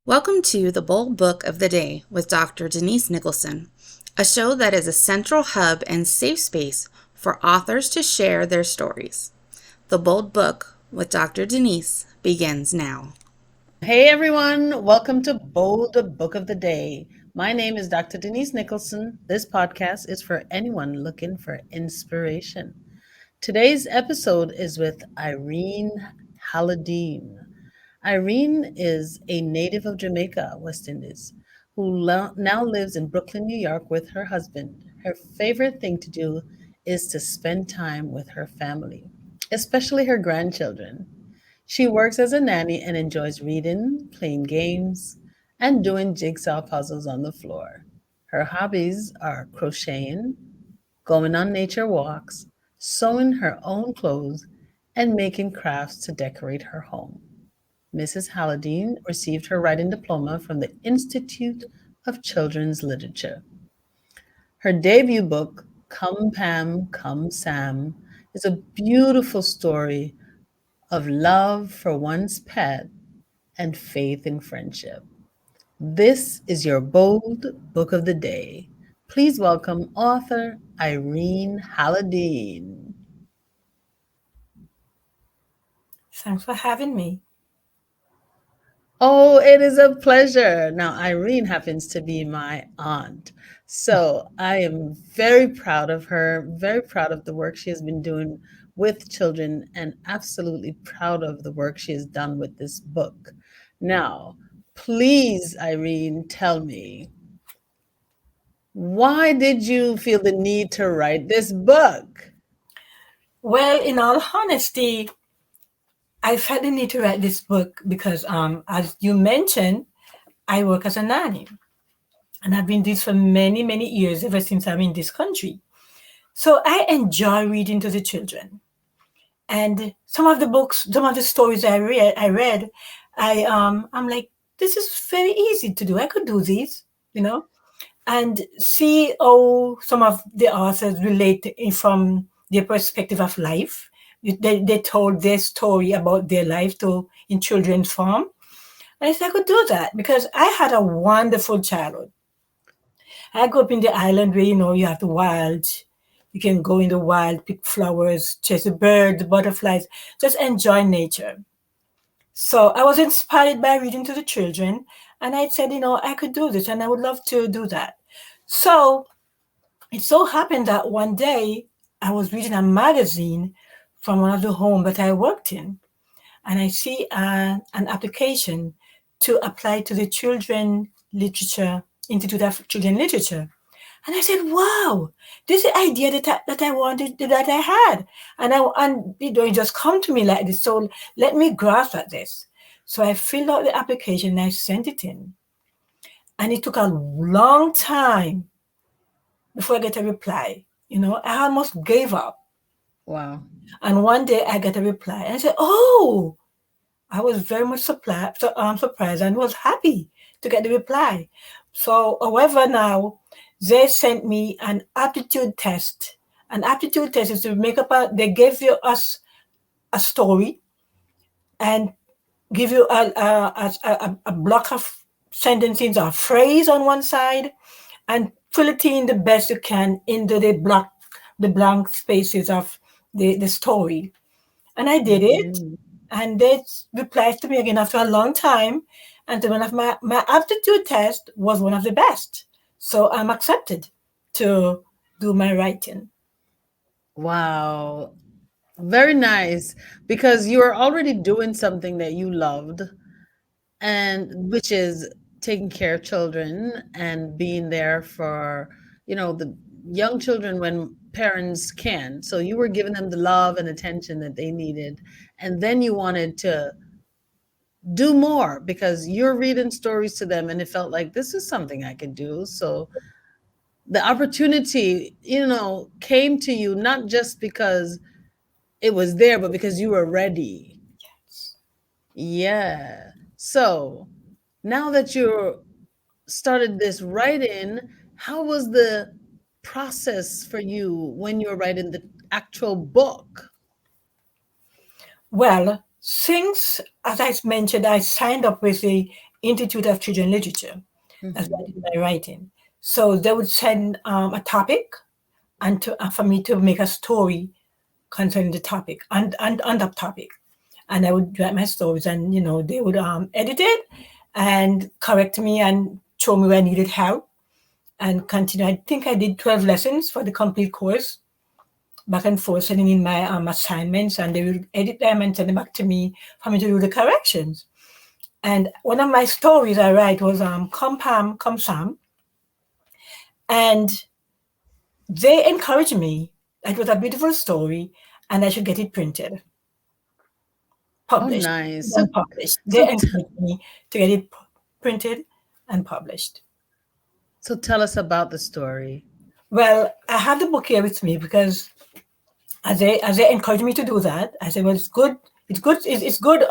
Welcome to The Bold Book of the Day with Dr. Denise Nicholson, a show that is a central hub and safe space for authors to share their stories. The Bold Book with Dr. Denise begins now. Hey everyone, welcome to Bold Book of the Day. My name is Dr. Denise Nicholson. This podcast is for anyone looking for inspiration. Today's episode is with Irene Halladene. Irene is a native of Jamaica, West Indies, who now lives in Brooklyn, New York with her husband. Her favorite thing to do is to spend time with her family, especially her grandchildren. She works as a nanny and enjoys reading, playing games, and doing jigsaw puzzles on the floor. Her hobbies are crocheting, going on nature walks, sewing her own clothes, and making crafts to decorate her home. Mrs. Halladene received her writing diploma from the Institute of Children's Literature. Her debut book, Come Pam, Come Sam, is a beautiful story of love for one's pet and faith in friendship. This is your bold book of the day. Please welcome author Irene Halladene. Thanks for having me. Oh, it is a pleasure. Now, Irene happens to be my aunt. So I am very proud of her, very proud of the work she has been doing with children, and absolutely proud of the work she has done with this book. Now, please, Irene, tell me, why did you feel the need to write this book? Well, in all honesty, I felt the need to write this book because, as you mentioned, I work as a nanny. And I've been this for many, many years, ever since I'm in this country. So I enjoy reading to the children. And some of the books, some of the stories I'm like, this is very easy to do. I could do these, you know. And see how some of the authors relate from their perspective of life. They told their story about their life to in children's form. And I said I could do that because I had a wonderful childhood. I grew up in the island where you have the wild. You can go in the wild, pick flowers, chase the birds, the butterflies, just enjoy nature. So I was inspired by reading to the children, and I said, I could do this, and I would love to do that. So it so happened that one day I was reading a magazine from one of the homes that I worked in, and I see an application to apply to the Children Literature Institute of Children Literature. And I said, "Wow, this is the idea that I wanted, that I had, and it just come to me like this. So let me grasp at this." So I filled out the application and I sent it in, and it took a long time before I get a reply. I almost gave up. Wow. And one day I got a reply and I said, "Oh," I was very much surprised and was happy to get the reply. So, however, now they sent me an aptitude test. An aptitude test is to make up they gave us a story and give you a block of sentences or phrase on one side and fill it in the best you can into the blank spaces of the story. And I did it. Mhm. And they replied to me again after a long time. And one of my aptitude test was one of the best. So I'm accepted to do my writing. Wow. Very nice. Because you are already doing something that you loved, and which is taking care of children and being there for, the young children when parents can. So you were giving them the love and attention that they needed. And then you wanted to do more because you're reading stories to them and it felt like this is something I could do. So the opportunity, came to you not just because it was there, but because you were ready. Yeah. So now that you started this writing, how was the process for you when you were writing the actual book? Well, since, as I mentioned, I signed up with the Institute of Children Literature. That's where I Mm-hmm. did my writing. So they would send a topic and for me to make a story concerning the topic and on that topic. And I would write my stories, and they would edit it and correct me and show me where I needed help and continue. I think I did 12 lessons for the complete course, back and forth, sending in my assignments, and they would edit them and send them back to me for me to do the corrections. And one of my stories I write was Come Pam, Come Sam. And they encouraged me. It was a beautiful story, and I should get it printed, Oh, published, nice. and published. They So, encouraged me to get it printed and published. so tell us about the story. Well, I have the book here with me because as they encouraged me to do that, I said, well, it's good. It's good. It's good.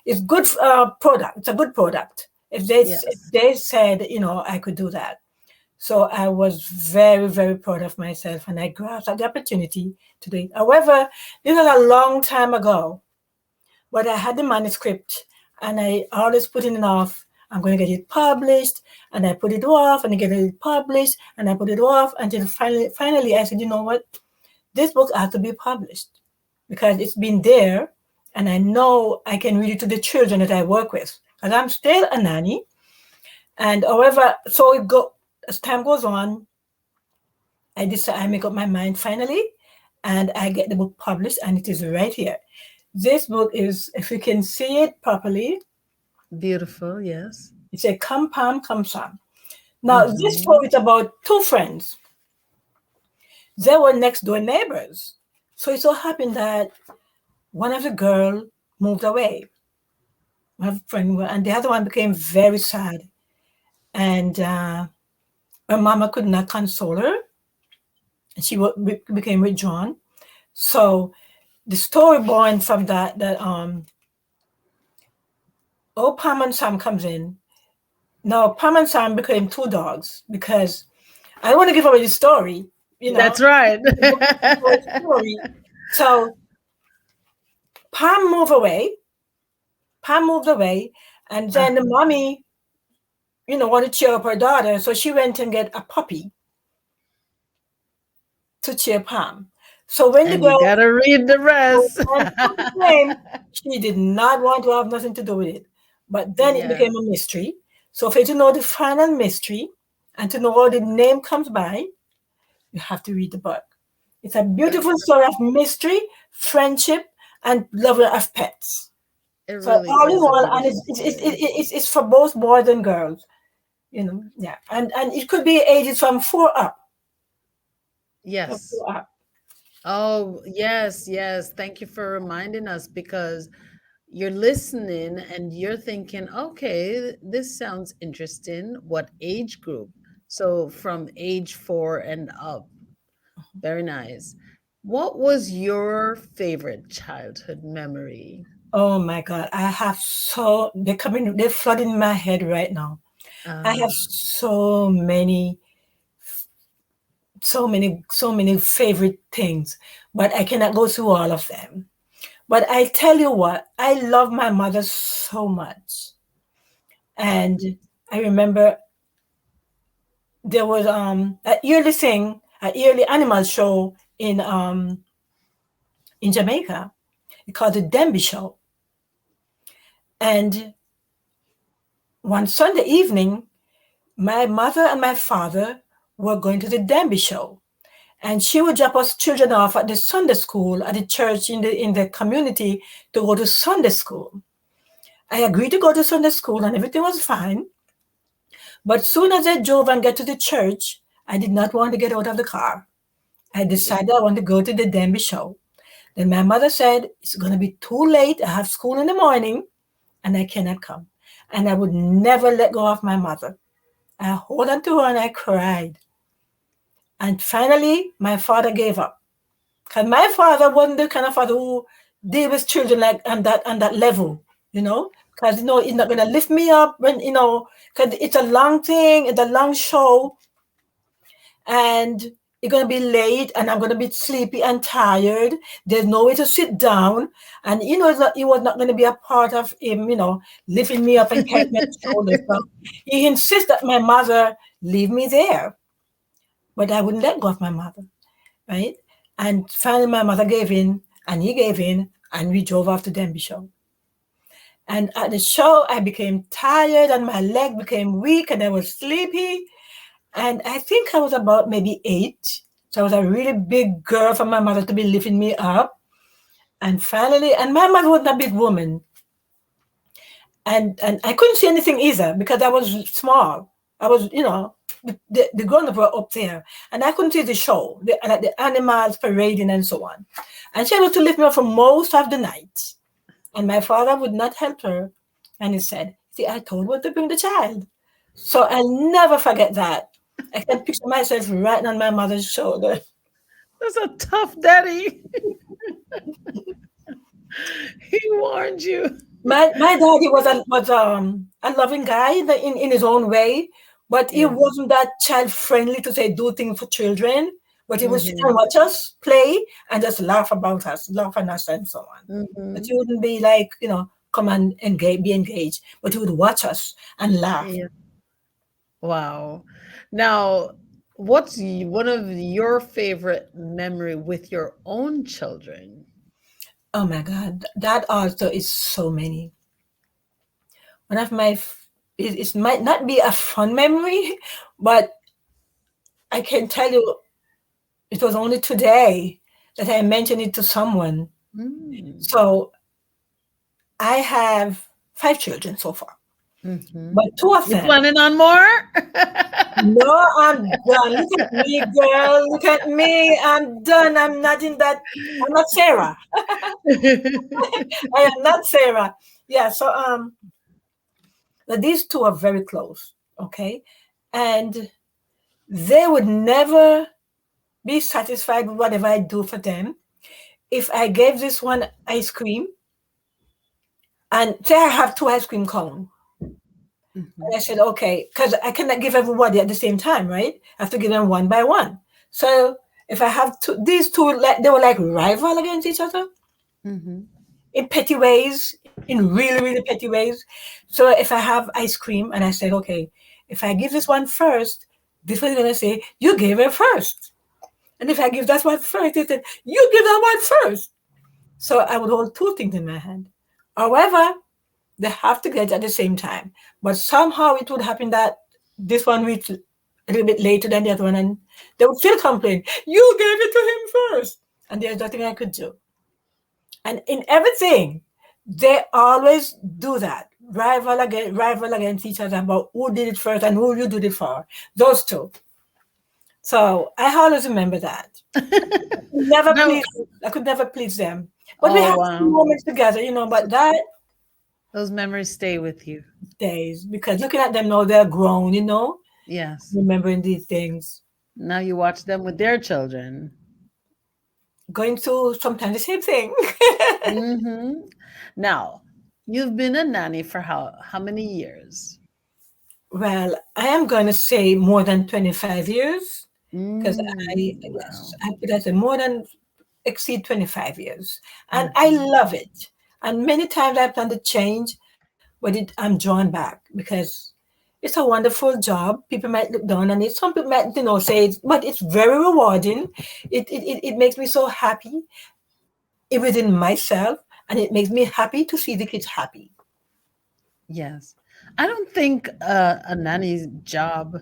It's good product. It's a good product. If Yes. they said, I could do that. So I was very, very proud of myself, and I grasped at the opportunity to do it. However, this was a long time ago, but I had the manuscript, and I always put it off. I'm going to get it published, and I put it off, and I get it published, and I put it off until finally I said, you know what? This book has to be published because it's been there, and I know I can read it to the children that I work with. Because I'm still a nanny, and however, so as time goes on, I make up my mind finally, and I get the book published, and it is right here. This book is, if you can see it properly, Beautiful. Yes. it's a Come Pam, Come Sam. Now, this Mm-hmm. story is about two friends. They were next door neighbors. So it so happened that one of the girl moved away, my friend, and the other one became very sad. And her mama could not console her, and she became withdrawn. So the story born from that Pam and Sam comes in. Now Pam and Sam became two dogs because I don't want to give away the story, you know. That's right. The book is a short story. So Pam moved away. Pam moved away, and then the Uh-huh. mommy, wanted to cheer up her daughter, so she went and get a puppy to cheer Pam. So when the And you girl gotta read the So rest. when Pam came, she did not want to have nothing to do with it. But then it Yeah. became a mystery. So for you to know the final mystery and to know how the name comes by, you have to read the book. It's a beautiful story of mystery, friendship, and love of pets. It So really all in is a all, and beautiful story. it's for both boys and girls, yeah. And it could be ages from four up. From Yes. four up. Oh, yes, yes. Thank you for reminding us because you're listening and you're thinking, okay, this sounds interesting. What age group? So from age 4 and up. Very nice. What was your favorite childhood memory? Oh my God, I have they're flooding in my head right now. I have Uh, so many favorite things, but I cannot go through all of them. But I tell you what, I love my mother so much. And I remember there was a yearly animal show in Jamaica. It called the Denby Show. And one Sunday evening, my mother and my father were going to the Denby Show. And she would drop us children off at the Sunday school at the church in the community to go to Sunday school. I agreed to go to Sunday school and everything was fine. But soon as I drove and get to the church, I did not want to get out of the car. I decided I want to go to the Denby Show. Then my mother said, it's going to be too late. I have school in the morning and I cannot come. And I would never let go of my mother. I hold on to her and I cried. And finally, my father gave up. Because my father wasn't the kind of father who deal with children like on that level, Because he's not gonna lift me up because it's a long thing, it's a long show, and it's gonna be late and I'm gonna be sleepy and tired. There's no way to sit down. And it was not gonna be a part of him, lifting me up and carrying my shoulders. So he insists that my mother leave me there. But I wouldn't let go of my mother, right? And finally my mother gave in and he gave in and we drove off to Denby Show. And at the show I became tired and my leg became weak and I was sleepy. And I think I was about maybe 8. So I was a really big girl for my mother to be lifting me up. And finally, and my mother wasn't a big woman. And I couldn't see anything either because I was small. I was, the grown-ups were up there. And I couldn't see the show, the animals parading and so on. And she had to lift me up for most of the night. And my father would not help her. And he said, see, I told her to bring the child. So I'll never forget that. I can picture myself right on my mother's shoulder. That's a tough daddy. He warned you. My daddy was a loving guy in his own way, but he Yeah. wasn't that child friendly to say do things for children. But he would sit Mhm. and watch us play and just laugh about us, laugh on us and so on. But he Mhm. wouldn't be like, come and be engaged. But he would watch us and laugh. Yeah. Wow. Now, what's one of your favorite memory with your own children? Oh my God, that also is so many. One of my, it might not be a fun memory, but I can tell you it was only today that I mentioned it to someone. Mm. So I have 5 children so far, Mhm. but 2 of You them. planning on more? No, I'm done. Look at me, girl. Look at me. I'm done. I'm not in that. I'm not Sarah. I am not Sarah. Yeah. So but these two are very close. Okay, and they would never be satisfied with whatever I do for them. If I gave this one ice cream, and say I have 2 ice cream cones. And Mhm. I said, okay, because I cannot give everybody at the same time, right? I have to give them one by one. So if I have these two, like they were like rival against each other Mhm. in petty ways, in really, really petty ways. So if I have ice cream and I said, okay, if I give this one first, this one is gonna say, you gave it first. And if I give that one first, they said, you give that one first. So I would hold 2 things in my hand. However, they have to get at the same time. But somehow it would happen that this one reached a little bit later than the other one, and they would still complain, you gave it to him first. And there's nothing I could do. And in everything, they always do that. Rival against each other about who did it first and who you did it for. Those two. So I always remember that. Never No. please I could never please them. But we Oh, have some wow. moments together, but that Those memories stay with you. days because looking at them now they're grown, Yes. remembering these things. Now you watch them with their children. Going through sometimes the same thing. Mhm. Now, you've been a nanny for how many years? Well, I am going to say more than 25 years because yes, Wow. I put that in more than exceed 25 years. And I Mhm. love it. And many times I plan to change, but I'm drawn back because it's a wonderful job. People might look down on it. Some people might, say, but it's very rewarding. It makes me so happy within myself, and it makes me happy to see the kids happy. Yes. I don't think a nanny's job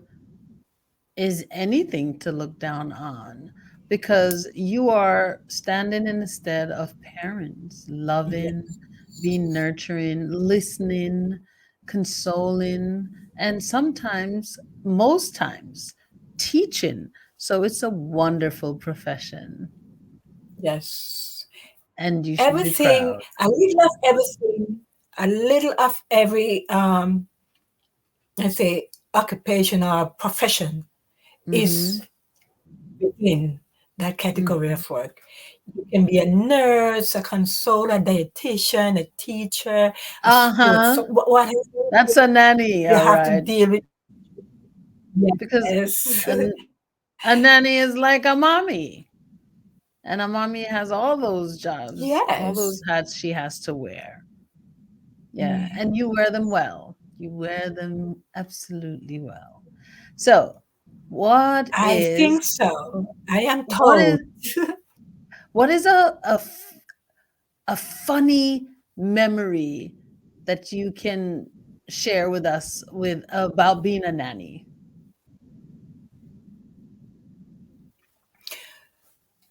is anything to look down on because you are standing in the stead of parents, loving, Yes, being nurturing, listening, consoling, and sometimes, most times, teaching. So it's a wonderful profession yes. and you should be Everything, proud. a little of everything, a little of every, let's say, occupation or profession Mm-hmm. is within that category Mm-hmm. of work. You can be a nurse, a consoler, a dietitian, a teacher, a sports. Uh-huh. So whatever That's a nanny, you all have to right. deal with. Because Yes. A nanny is like a mommy. And a mommy has all those jobs, all those Yes. hats she has to wear. Yeah, Yeah, and you wear them well. You wear them absolutely well. So, what I is think so. I am what told. is what is a funny memory that you can share with us with about being a nanny?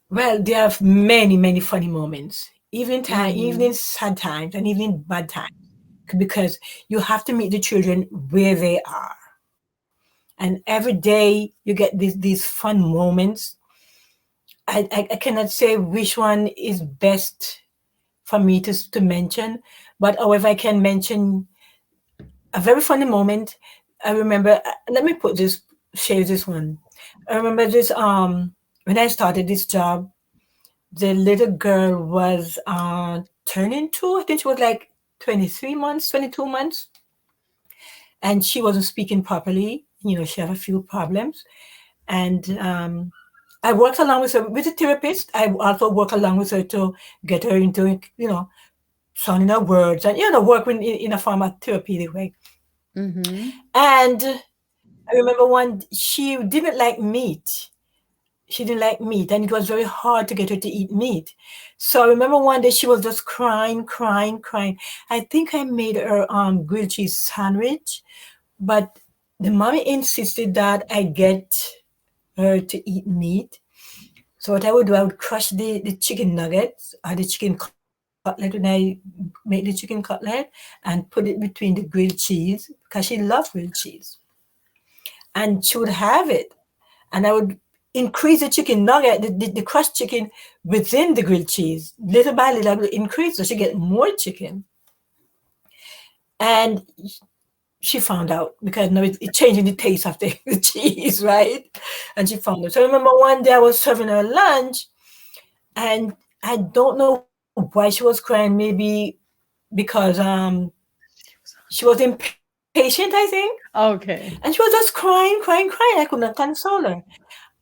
Well, there are many, many funny moments. Mhm. Even sad times, and even bad times, because you have to meet the children where they are, and every day you get these fun moments. I cannot say which one is best for me to mention, but however, I can mention a very funny moment. I remember. Let me put this share this one. I remember this when I started this job, the little girl was turning two. I think she was like 23 months, 22 months, and she wasn't speaking properly. She had a few problems, and I worked along with her with a therapist. I also work along with her to get her into sounding her words and work in a form of therapeutic way. Mhm. And I remember one, she didn't like meat. She didn't like meat, and it was very hard to get her to eat meat. So I remember one day she was just crying, crying, crying. I think I made her grilled cheese sandwich, but the mommy insisted that I get her to eat meat. So what I would do, I would crush the chicken nuggets or the chicken cutlet when I make the chicken cutlet and put it between the grilled cheese because she loved grilled cheese. And she would have it. And I would increase the chicken nugget, the crushed chicken within the grilled cheese. Little by little, I would increase so she get more chicken. And she found out because now it's changing the taste of the cheese, right? And she found out. So I remember one day I was serving her lunch, and I don't know why she was crying. Maybe because she was impatient, I think. And she was just Okay. crying, crying, crying. I could not console her.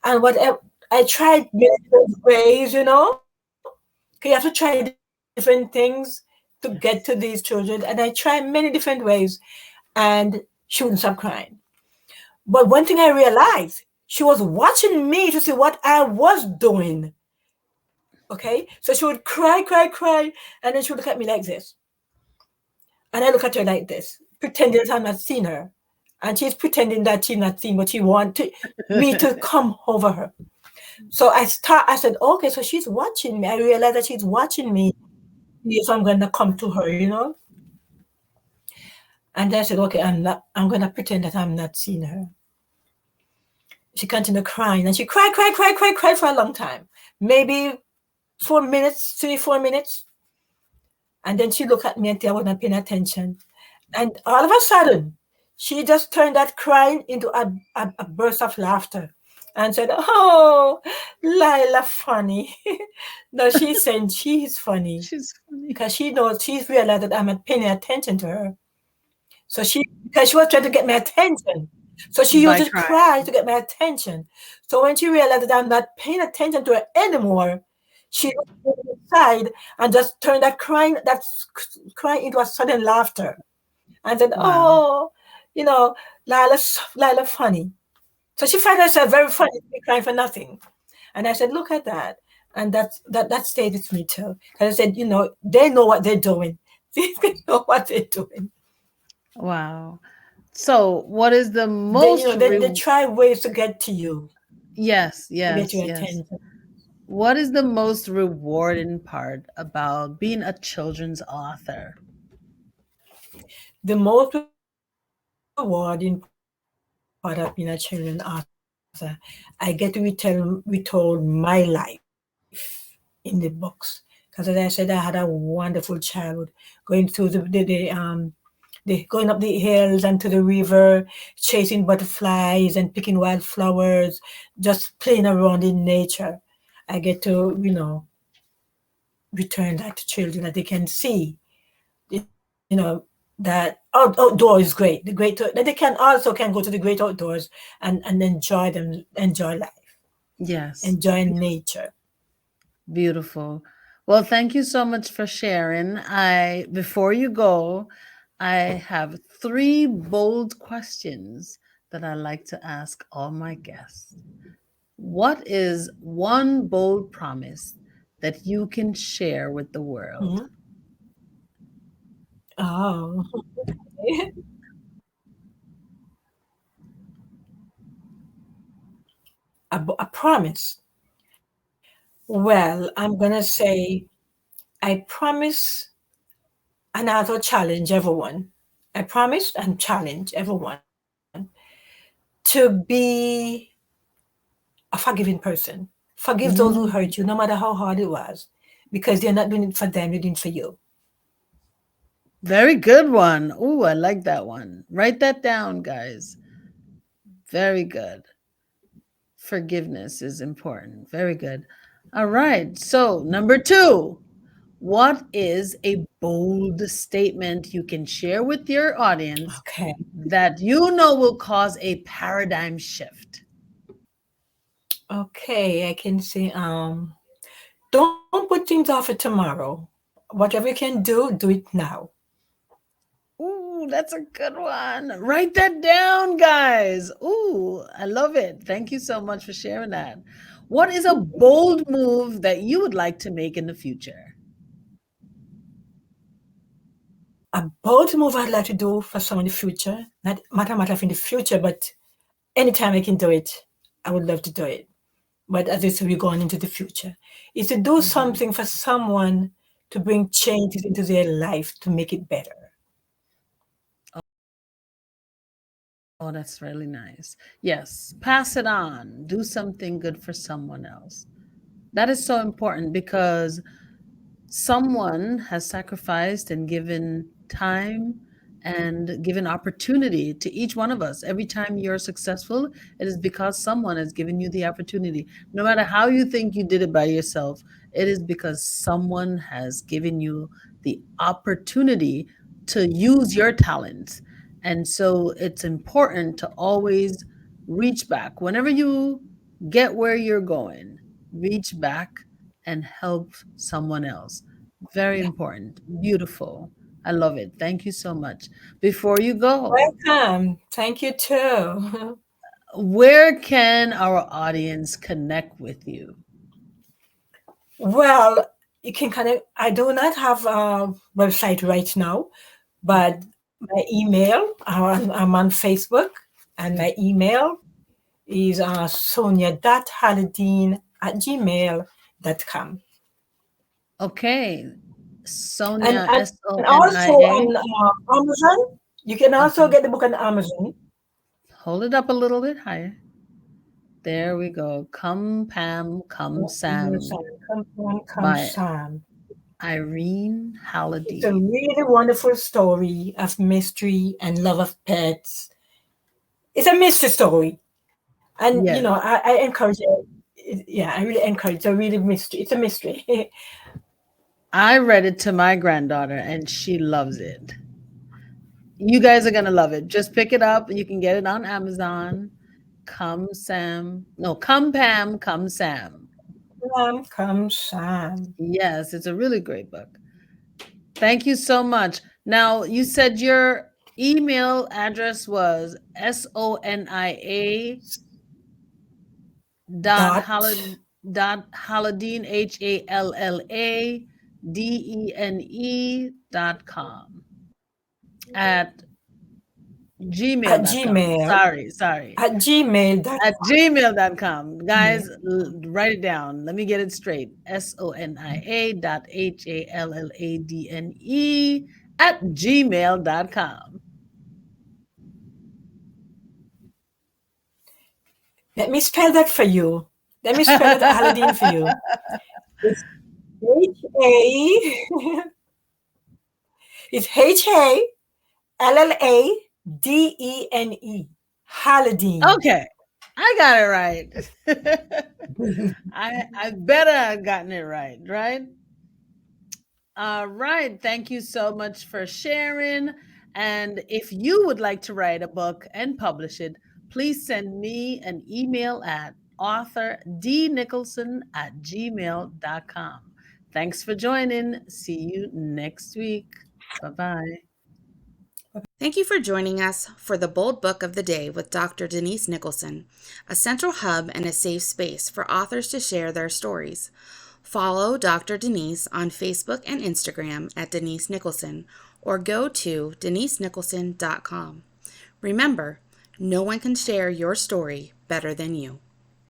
And whatever I tried many different ways. Okay, you have to try different things to get to these children. And I tried many different ways, and she wouldn't stop crying. But one thing I realized, she was watching me to see what I was doing. Okay, so she would cry, cry, cry, and then she would look at me like this, and I look at her like this, pretending that I'm not seeing her, and she's pretending that she's not seeing, but she me to come over her. So I said, okay, so she's watching me. I realized that she's watching me. If I'm gonna come to her. And I said, okay, I'm gonna pretend that I'm not seeing her. She continued crying, and she cried, cried, cried, cried, cried for a long time. Maybe 4 minutes, 3, 4 minutes. And then she looked at me and I was not paying attention. And all of a sudden, she just turned that crying into a burst of laughter and said, "Oh, Lila, funny." No, she's saying she's funny She's funny. because she's realized that I'm not paying attention to her. So because she was trying to get my attention. So she used By to crying. cry to get my attention. So when she realized that I'm not paying attention to her anymore, she looked aside and just turned that crying into a sudden laughter and said, Wow. "Oh, you know, Lila, funny." So she found herself very funny to be crying for nothing. And I said, "Look at that." And that stayed with me too. Because I said, they know what they're doing. They know what they're doing. Wow. So, what is the They, most they try ways to get to you, yes, to get yes, your yes. attention. What is the most rewarding part about being a children's author? The most rewarding part of being a children's author, I get to retold my life in the books. Because as I said, I had a wonderful childhood, going through going up the hills and to the river, chasing butterflies and picking wildflowers, just playing around in nature. I get to, return that to children that they can see, that outdoor is great. The great that they can also can go to the great outdoors and enjoy life. Yes. enjoying nature. Beautiful. Well, thank you so much for sharing. Before you go, I have three bold questions that I like to ask all my guests. What is one bold promise that you can share with the world? Mhm. Oh, a promise. Well, I'm gonna say I promise, and also challenge everyone. I promise and challenge everyone to be a forgiving person. Forgive those who hurt you, Mm, no matter how hard it was, because they're not doing it for them, they're doing it for you. very good one. Ooh, I like that one. Write that down, guys. Very good. Forgiveness is important. Very good. All right. So, number two, what is a bold statement you can share with your audience Okay. that you know will cause a paradigm shift? Okay, I can say, don't put things off for tomorrow. Whatever you can do it now. Ooh, that's a good one. Write that down, guys. Ooh, I love it. Thank you so much for sharing that. What is a bold move that you would like to make in the future? A bold move I'd like to do for some in the future, not matter of in the future, but anytime I can do it, I would love to do it. But as I say, we're going into the future, is to do Mhm. something for someone to bring changes into their life to make it better. Oh, that's really nice. Yes, pass it on. Do something good for someone else. That is so important because someone has sacrificed and given time and given opportunity to each one of us. Every time you're successful, it is because someone has given you the opportunity. No matter how you think you did it by yourself, it is because someone has given you the opportunity to use your talents. And so it's important to always reach back. Whenever you get where you're going, reach back and help someone else. Very Yeah. important. Beautiful. I love it. Thank you so much. Before you go, Welcome. Thank you too. where can our audience connect with you? Well, you can connect. I do not have a website right now, but Mhm. my email, I'm on Facebook, and my email is sonia.halladene@gmail.com. Okay. And, Sonia, and, S O and N also I A. on Amazon, you can also Uh-huh. get the book on Amazon. Hold it up a little bit higher. There we go. Come Pam, come Sam Amazon. Come on, come by Sam. Irene It's a Halladene. really wonderful story of mystery and love of pets. It's a mystery story. And, Yes. I encourage it. Yeah, I really encourage. It's a really mystery. It's a mystery. I read it to my granddaughter and she loves it. You guys are gonna love it. Just pick it up. You can get it on Amazon. Come Sam. No, come Pam, come Sam. Come Sam. Yes, it's a really great book. Thank you so much. Now, you said your email address was sonia dot Dot halladene halladene.com at at gmail.com. Gmail. Sorry. At Gmail. Dot At gmail.com. yeah. Guys, write it down. Let me get it straight. sonia.halladene at gmail.com. Let me spell that for you. Let me spell that Aladdin for you. It's H A. It's Halladene. Halladene. Okay. I got it right. I better have gotten it right, right? All right. Thank you so much for sharing. And if you would like to write a book and publish it, please send me an email at authordnicholson@gmail.com. Thanks for joining. See you next week. Bye-bye. Thank you for joining us for the Bold Book of the Day with Dr. Denise Nicholson, a central hub and a safe space for authors to share their stories. Follow Dr. Denise on Facebook and Instagram at Denise Nicholson or go to denisenicholson.com. Remember, no one can share your story better than you.